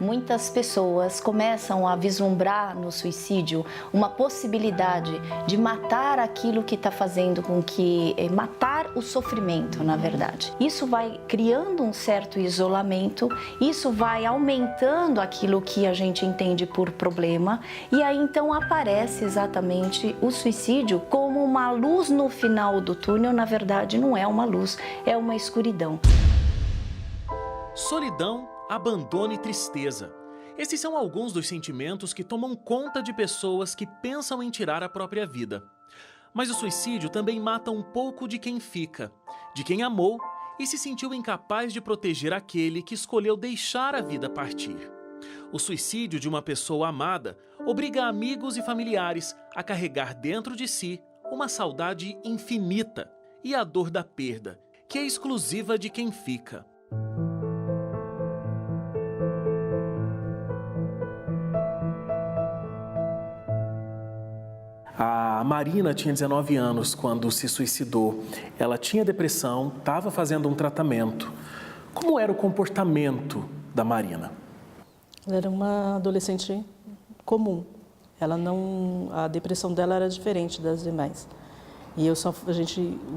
Muitas pessoas começam a vislumbrar no suicídio uma possibilidade de matar aquilo que está fazendo com que... matar o sofrimento, na verdade. Isso vai criando um certo isolamento, isso vai aumentando aquilo que a gente entende por problema, e aí então aparece exatamente o suicídio como uma luz no final do túnel. Na verdade, não é uma luz, é uma escuridão. Solidão, abandono e tristeza. Esses são alguns dos sentimentos que tomam conta de pessoas que pensam em tirar a própria vida. Mas o suicídio também mata um pouco de quem fica, de quem amou e se sentiu incapaz de proteger aquele que escolheu deixar a vida partir. O suicídio de uma pessoa amada obriga amigos e familiares a carregar dentro de si uma saudade infinita e a dor da perda, que é exclusiva de quem fica. A Marina tinha 19 anos quando se suicidou. Ela tinha depressão, estava fazendo um tratamento. Como era o comportamento da Marina? Ela era uma adolescente comum. A depressão dela era diferente das demais. E o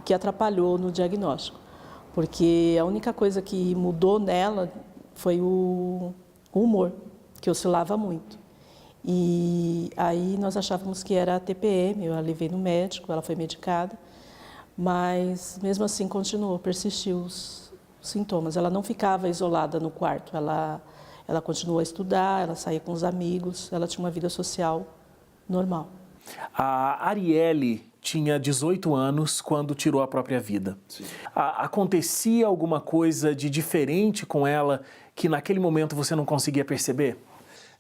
que atrapalhou no diagnóstico, porque a única coisa que mudou nela foi o humor, que oscilava muito. E aí nós achávamos que era a TPM, eu a levei no médico, ela foi medicada, mas mesmo assim persistiu os sintomas. Ela não ficava isolada no quarto, ela continuou a estudar, ela saía com os amigos, ela tinha uma vida social normal. A Arielle tinha 18 anos quando tirou a própria vida. Acontecia alguma coisa de diferente com ela que naquele momento você não conseguia perceber?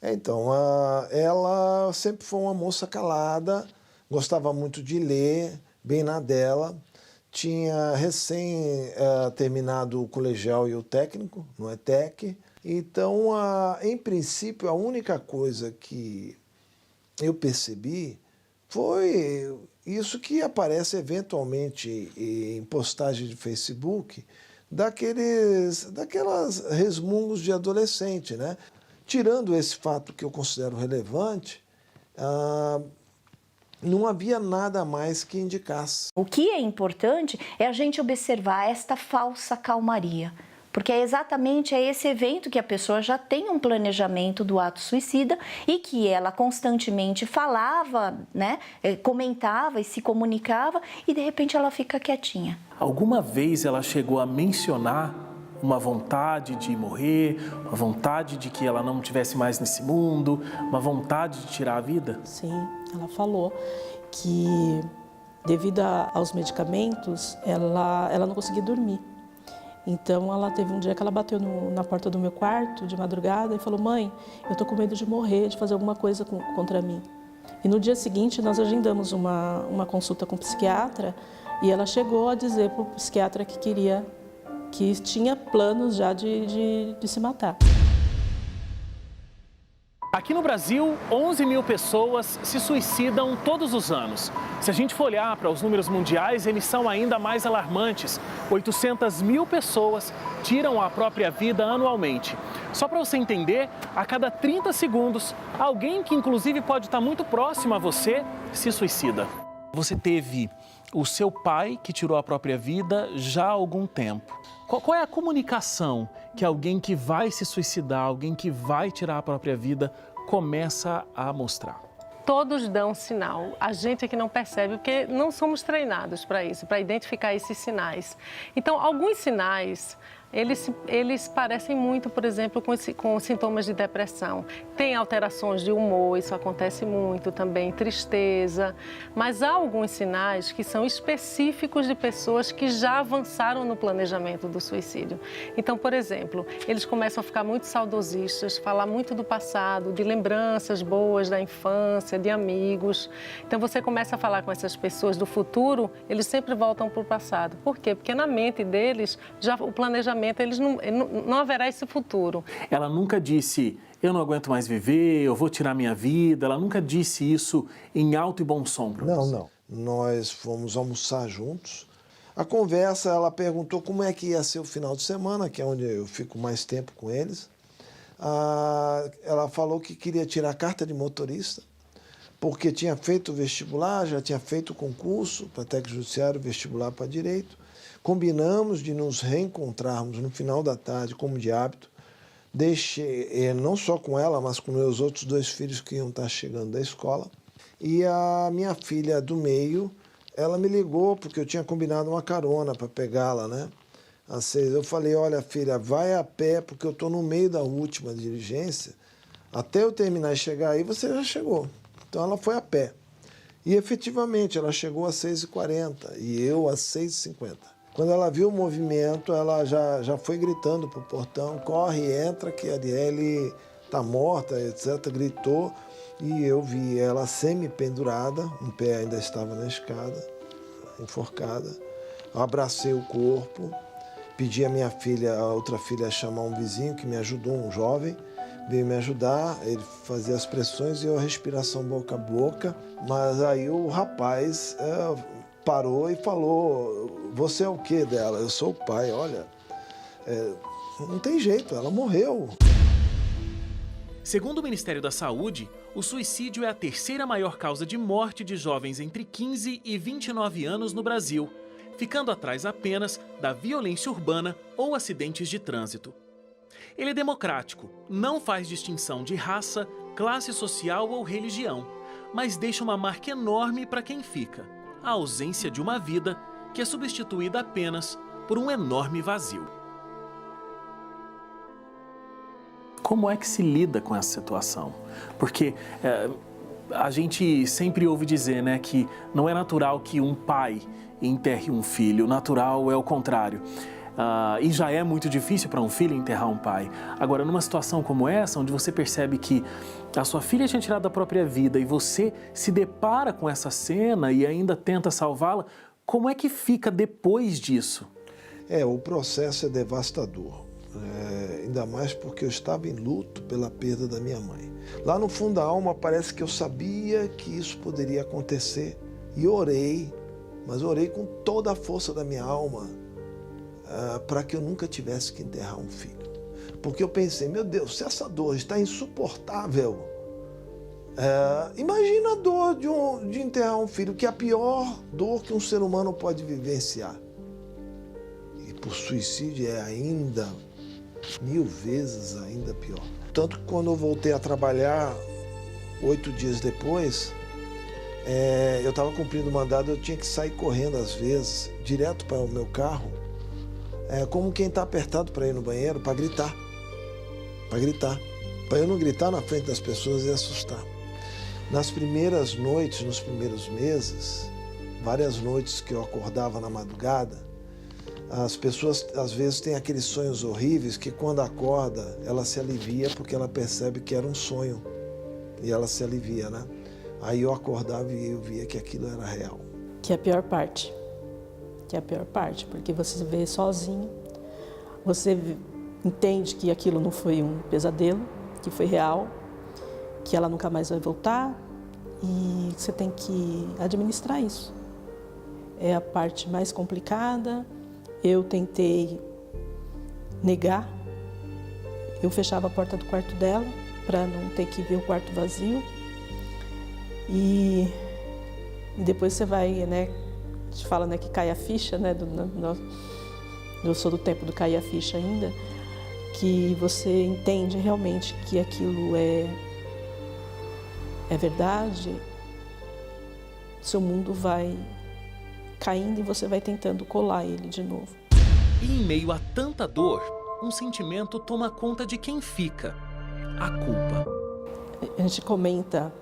Então, ela sempre foi uma moça calada, gostava muito de ler, bem na dela, tinha recém terminado o colegial e o técnico, no ETEC. Então, em princípio, a única coisa que eu percebi foi isso que aparece eventualmente em postagens de Facebook, daquelas resmungos de adolescente, né? Tirando esse fato que eu considero relevante, não havia nada mais que indicasse. O que é importante é a gente observar esta falsa calmaria, porque é exatamente esse evento que a pessoa já tem um planejamento do ato suicida e que ela constantemente falava, né, comentava e se comunicava, e de repente ela fica quietinha. Alguma vez ela chegou a mencionar uma vontade de morrer, uma vontade de que ela não estivesse mais nesse mundo, uma vontade de tirar a vida? Sim, ela falou que devido aos medicamentos, ela não conseguia dormir. Então ela teve um dia que ela bateu na porta do meu quarto de madrugada e falou: mãe, eu tô com medo de morrer, de fazer alguma coisa contra mim. E no dia seguinte nós agendamos uma consulta com o psiquiatra e ela chegou a dizer para o psiquiatra que tinha planos já de se matar. Aqui no Brasil, 11 mil pessoas se suicidam todos os anos. Se a gente for olhar para os números mundiais, eles são ainda mais alarmantes. 800 mil pessoas tiram a própria vida anualmente. Só para você entender, a cada 30 segundos, alguém que inclusive pode estar muito próximo a você se suicida. Você teve o seu pai que tirou a própria vida já há algum tempo. Qual é a comunicação que alguém que vai se suicidar, alguém que vai tirar a própria vida, começa a mostrar? Todos dão sinal, a gente é que não percebe, porque não somos treinados para isso, para identificar esses sinais. Então, alguns sinais, eles parecem muito, por exemplo, com sintomas de depressão. Tem alterações de humor, isso acontece muito também, tristeza. Mas há alguns sinais que são específicos de pessoas que já avançaram no planejamento do suicídio. Então, por exemplo, eles começam a ficar muito saudosistas, falar muito do passado, de lembranças boas da infância, de amigos. Então, você começa a falar com essas pessoas do futuro, eles sempre voltam para o passado. Por quê? Porque na mente deles, já o planejamento, não haverá esse futuro. Ela nunca disse: eu não aguento mais viver, eu vou tirar minha vida. Ela nunca disse isso em alto e bom som para você? Não. Nós fomos almoçar juntos. A conversa, ela perguntou como é que ia ser o final de semana, que é onde eu fico mais tempo com eles. Ela falou que queria tirar a carta de motorista, porque tinha feito o vestibular, já tinha feito o concurso para técnico judiciário, vestibular para direito. Combinamos de nos reencontrarmos no final da tarde, como de hábito. Deixei, não só com ela, mas com meus outros 2 filhos que iam estar chegando da escola. E a minha filha do meio, ela me ligou, porque eu tinha combinado uma carona para pegá-la, né? Às 6. Eu falei, olha, filha, vai a pé, porque eu estou no meio da última diligência. Até eu terminar e chegar aí, você já chegou. Então, ela foi a pé. E, efetivamente, ela chegou às 6h40 e eu às 6h50. Quando ela viu o movimento, ela já foi gritando para o portão, corre, entra, que a Arielle está morta, etc. Gritou e eu vi ela semi-pendurada, um pé ainda estava na escada, enforcada. Eu abracei o corpo, pedi a minha filha, a outra filha, chamar um vizinho que me ajudou, um jovem, veio me ajudar, ele fazia as pressões e a respiração boca a boca, mas aí o rapaz parou e falou, você é o quê dela? Eu sou o pai, olha, não tem jeito, ela morreu. Segundo o Ministério da Saúde, o suicídio é a 3ª maior causa de morte de jovens entre 15 e 29 anos no Brasil, ficando atrás apenas da violência urbana ou acidentes de trânsito. Ele é democrático, não faz distinção de raça, classe social ou religião, mas deixa uma marca enorme para quem fica: a ausência de uma vida que é substituída apenas por um enorme vazio. Como é que se lida com essa situação? Porque a gente sempre ouve dizer, né, que não é natural que um pai enterre um filho, natural é o contrário. E já é muito difícil para um filho enterrar um pai. Agora, numa situação como essa, onde você percebe que a sua filha tinha tirado a própria vida e você se depara com essa cena e ainda tenta salvá-la, como é que fica depois disso? O processo é devastador. Ainda mais porque eu estava em luto pela perda da minha mãe. Lá no fundo da alma parece que eu sabia que isso poderia acontecer e orei, mas orei com toda a força da minha alma para que eu nunca tivesse que enterrar um filho. Porque eu pensei, meu Deus, se essa dor está insuportável, imagina a dor de enterrar um filho, que é a pior dor que um ser humano pode vivenciar. E por suicídio é ainda 1000 vezes ainda pior. Tanto que quando eu voltei a trabalhar, 8 dias depois, eu estava cumprindo o mandado, eu tinha que sair correndo às vezes, direto para o meu carro, como quem está apertado para ir no banheiro, para gritar. Para eu não gritar na frente das pessoas e assustar. Nas primeiras noites, nos primeiros meses, várias noites que eu acordava na madrugada, as pessoas às vezes têm aqueles sonhos horríveis que quando acorda, ela se alivia porque ela percebe que era um sonho. E ela se alivia, né? Aí eu acordava e eu via que aquilo era real. Que é a pior parte. Porque você vê sozinho, você entende que aquilo não foi um pesadelo, que foi real, que ela nunca mais vai voltar e você tem que administrar isso. É a parte mais complicada. Eu tentei negar, eu fechava a porta do quarto dela para não ter que ver o quarto vazio e depois você vai, né, a gente fala, né, que cai a ficha, né, eu sou do tempo do cair a ficha ainda, que você entende realmente que aquilo é verdade, seu mundo vai caindo e você vai tentando colar ele de novo. E em meio a tanta dor, um sentimento toma conta de quem fica: a culpa. A gente comenta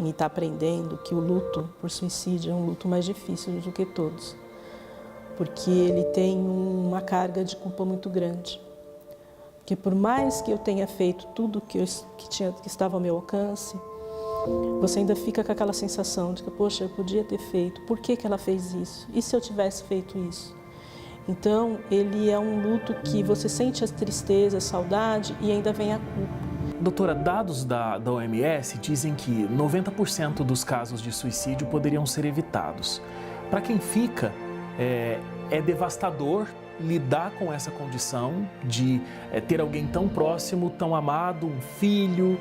e está aprendendo que o luto por suicídio é um luto mais difícil do que todos, porque ele tem uma carga de culpa muito grande. Porque por mais que eu tenha feito tudo que estava ao meu alcance, você ainda fica com aquela sensação de que, poxa, eu podia ter feito, por que ela fez isso? E se eu tivesse feito isso? Então, ele é um luto que você sente a tristeza, a saudade e ainda vem a culpa. Doutora, dados da OMS dizem que 90% dos casos de suicídio poderiam ser evitados. Para quem fica, é devastador lidar com essa condição de ter alguém tão próximo, tão amado, um filho,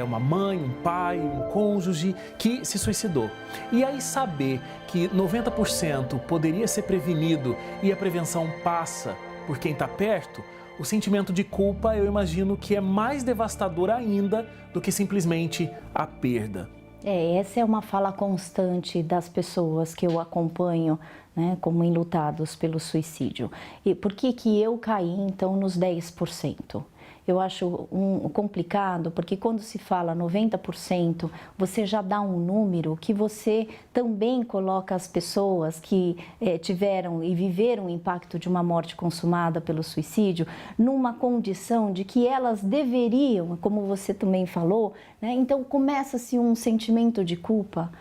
uma mãe, um pai, um cônjuge que se suicidou. E aí saber que 90% poderia ser prevenido e a prevenção passa por quem está perto, o sentimento de culpa eu imagino que é mais devastador ainda do que simplesmente a perda. Essa é uma fala constante das pessoas que eu acompanho, né, como enlutados pelo suicídio. E por que eu caí, então, nos 10%? Eu acho complicado, porque quando se fala 90%, você já dá um número que você também coloca as pessoas que tiveram e viveram o impacto de uma morte consumada pelo suicídio numa condição de que elas deveriam, como você também falou, né? Então começa-se um sentimento de culpa.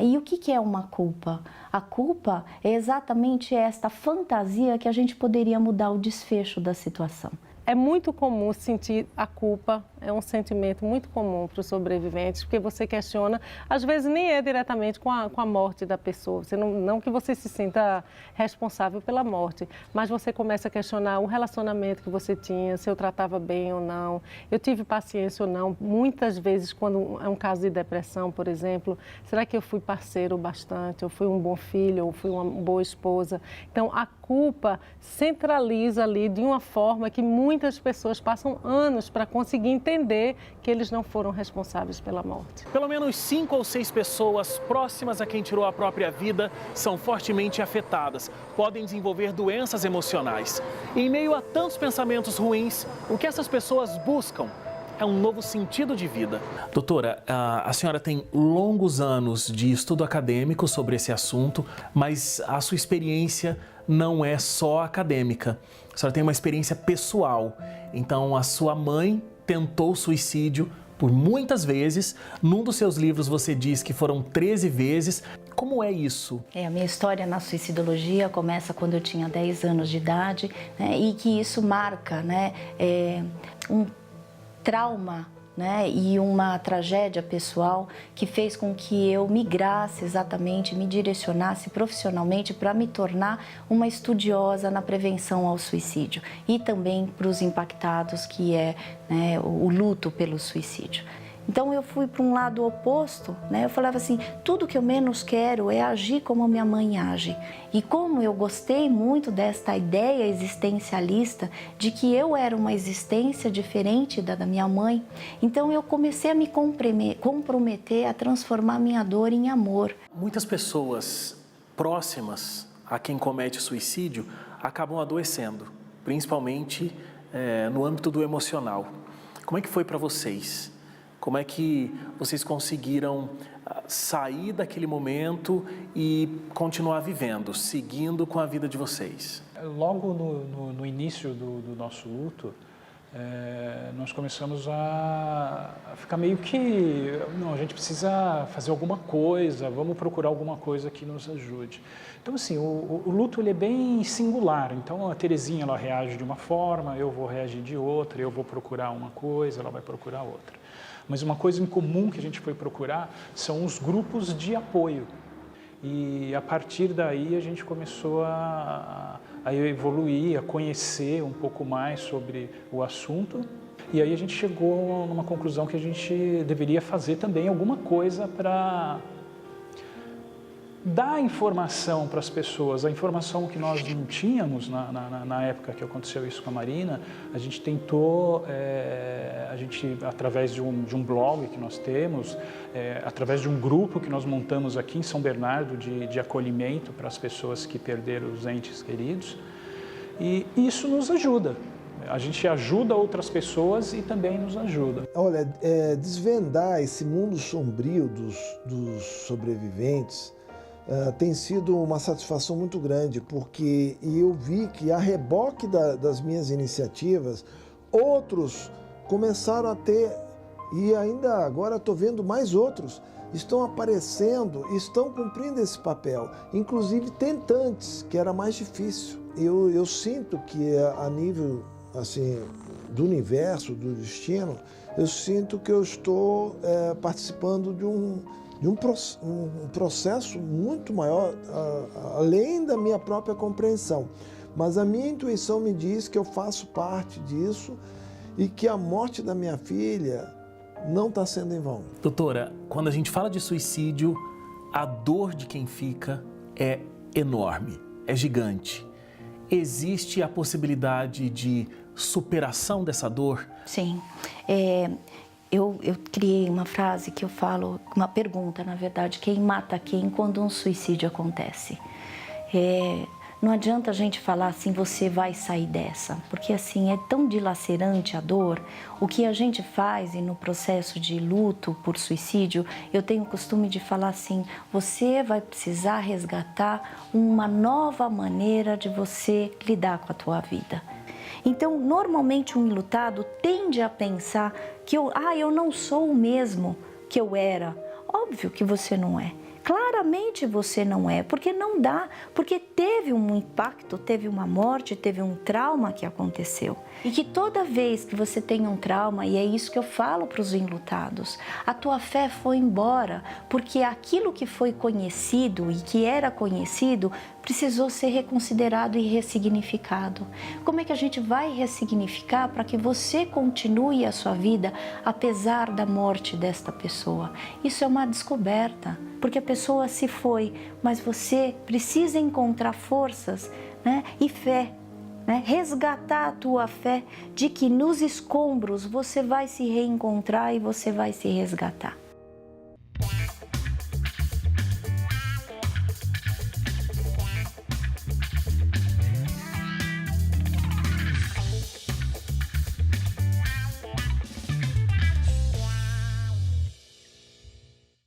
E o que é uma culpa? A culpa é exatamente esta fantasia que a gente poderia mudar o desfecho da situação. É muito comum sentir a culpa, é um sentimento muito comum para os sobreviventes, porque você questiona, às vezes nem é diretamente com a morte da pessoa, você não que você se sinta responsável pela morte, mas você começa a questionar o relacionamento que você tinha, se eu tratava bem ou não, eu tive paciência ou não. Muitas vezes, quando é um caso de depressão, por exemplo, será que eu fui parceiro bastante, eu fui um bom filho, ou fui uma boa esposa? Então, a culpa centraliza ali de uma forma que muitas pessoas passam anos para conseguir entender que eles não foram responsáveis pela morte. Pelo menos 5 ou 6 pessoas próximas a quem tirou a própria vida são fortemente afetadas, podem desenvolver doenças emocionais. E em meio a tantos pensamentos ruins, o que essas pessoas buscam é um novo sentido de vida. Doutora, a senhora tem longos anos de estudo acadêmico sobre esse assunto, mas a sua experiência não é só acadêmica. A senhora tem uma experiência pessoal. Então, a sua mãe tentou suicídio por muitas vezes. Num dos seus livros você diz que foram 13 vezes. Como é isso? A minha história na suicidologia começa quando eu tinha 10 anos de idade, né, e que isso marca, né, um trauma, né, e uma tragédia pessoal que fez com que eu migrasse exatamente, me direcionasse profissionalmente para me tornar uma estudiosa na prevenção ao suicídio e também para os impactados, que é, né, o luto pelo suicídio. Então eu fui para um lado oposto, né? Eu falava assim, tudo que eu menos quero é agir como minha mãe age. E como eu gostei muito desta ideia existencialista de que eu era uma existência diferente da minha mãe, então eu comecei a me comprometer a transformar minha dor em amor. Muitas pessoas próximas a quem comete suicídio acabam adoecendo, principalmente no âmbito do emocional. Como é que foi para vocês? Como é que vocês conseguiram sair daquele momento e continuar vivendo, seguindo com a vida de vocês? Logo no início do nosso luto, nós começamos a ficar meio que, não, a gente precisa fazer alguma coisa, vamos procurar alguma coisa que nos ajude. Então, assim, o luto ele é bem singular. Então, a Terezinha ela reage de uma forma, eu vou reagir de outra, eu vou procurar uma coisa, ela vai procurar outra. Mas uma coisa em comum que a gente foi procurar são os grupos de apoio. E a partir daí a gente começou a evoluir, a conhecer um pouco mais sobre o assunto. E aí a gente chegou numa conclusão que a gente deveria fazer também alguma coisa para dar informação para as pessoas, a informação que nós não tínhamos na época que aconteceu isso com a Marina. A gente tentou, através de um blog que nós temos, através de um grupo que nós montamos aqui em São Bernardo de acolhimento para as pessoas que perderam os entes queridos, e isso nos ajuda. A gente ajuda outras pessoas e também nos ajuda. Olha, desvendar esse mundo sombrio dos sobreviventes tem sido uma satisfação muito grande, porque eu vi que, a reboque das minhas iniciativas, outros começaram a ter, e ainda agora estou vendo mais outros, estão aparecendo, estão cumprindo esse papel, inclusive tentantes, que era mais difícil. Eu sinto que a nível assim, do universo, do destino, eu sinto que eu estou participando de um processo muito maior, além da minha própria compreensão. mas a minha intuição me diz que eu faço parte disso e que a morte da minha filha não está sendo em vão. Doutora, quando a gente fala de suicídio, a dor de quem fica é enorme, é gigante. Existe a possibilidade de superação dessa dor? Sim. Eu criei uma frase que eu falo, uma pergunta, na verdade, quem mata quem quando um suicídio acontece? Não adianta a gente falar assim, você vai sair dessa, porque assim, é tão dilacerante a dor. O que a gente faz e no processo de luto por suicídio, eu tenho o costume de falar assim, você vai precisar resgatar uma nova maneira de você lidar com a tua vida. Então, normalmente um enlutado tende a pensar que eu não sou o mesmo que eu era. Óbvio que você não é. Claramente você não é, porque não dá, porque teve um impacto, teve uma morte, teve um trauma que aconteceu. E que toda vez que você tem um trauma, e é isso que eu falo para os enlutados, a tua fé foi embora, porque aquilo que foi conhecido e que era conhecido precisou ser reconsiderado e ressignificado. Como é que a gente vai ressignificar para que você continue a sua vida apesar da morte desta pessoa? Isso é uma descoberta, porque a pessoa se foi, mas você precisa encontrar forças, né, e fé, né, resgatar a tua fé de que nos escombros você vai se reencontrar e você vai se resgatar.